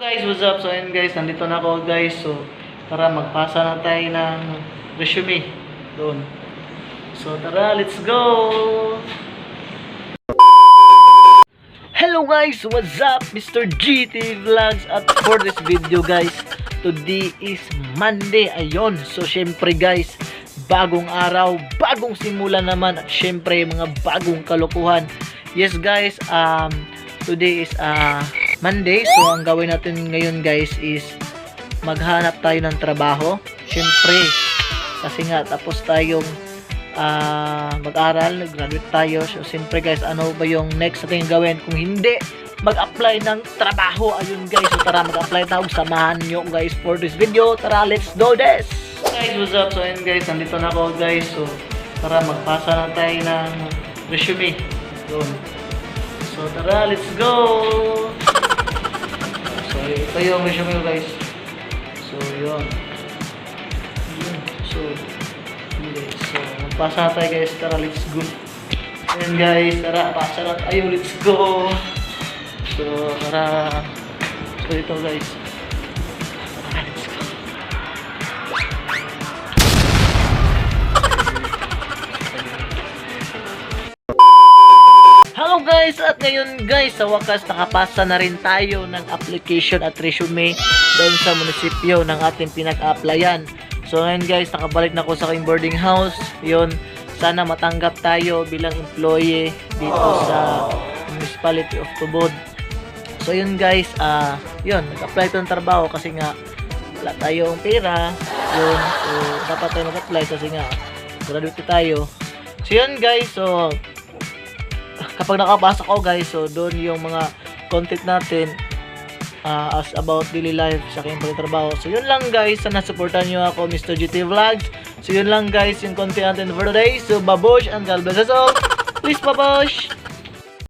Guys, what's up? So ayun guys, nandito na ako guys. So tara, magpasa na tayo ng resume doon. So tara, let's go! Hello guys, what's up? Mr. GT Vlogs. At for this video guys, today is Monday. Ayun, so syempre guys, bagong araw, bagong simula naman. At syempre mga bagong kalokohan. Yes guys, today is Monday. So ang gawin natin ngayon guys is maghanap tayo ng trabaho. Syempre, kasi nga tapos tayong mag-aral, nag-graduate tayo. So syempre guys, ano ba yung next natin gawin kung hindi mag-apply ng trabaho? Ayun guys, so tara mag-apply tayo. Samahan nyo guys for this video. Tara, let's do this! Guys, what's up? So ayun guys, nandito na ako guys. So tara, magpasa na tayo ng resume doon. So tara, let's go! So ito yung resume ko guys. So yun. So magpasa na tayo guys. Tara, let's go. Ayan guys, tara, pasa na tayo. Let's go! So tara. So ito guys. Tara, let's go. Hello guys! At ngayon guys, sa wakas nakapasa na rin tayo ng application at resume doon sa munisipyo ng ating pinag-applyan. So ngayon guys, nakabalik na ako sa aking boarding house. Yun, sana matanggap tayo bilang employee dito sa Municipality of Tubod. So yun guys, yun, nag-apply ito ng trabaho kasi nga wala tayong pera. Yun, so dapat tayo mag-apply kasi nga graduate tayo. So yun guys, so kapag nakapasa ko guys, so doon yung mga content natin as about daily life sa aking pagtatrabaho. So yun lang guys, sana supportan nyo ako, Mr. GT Vlogs. So yun lang guys yung content natin for today. So babush and God bless us all. Please babush!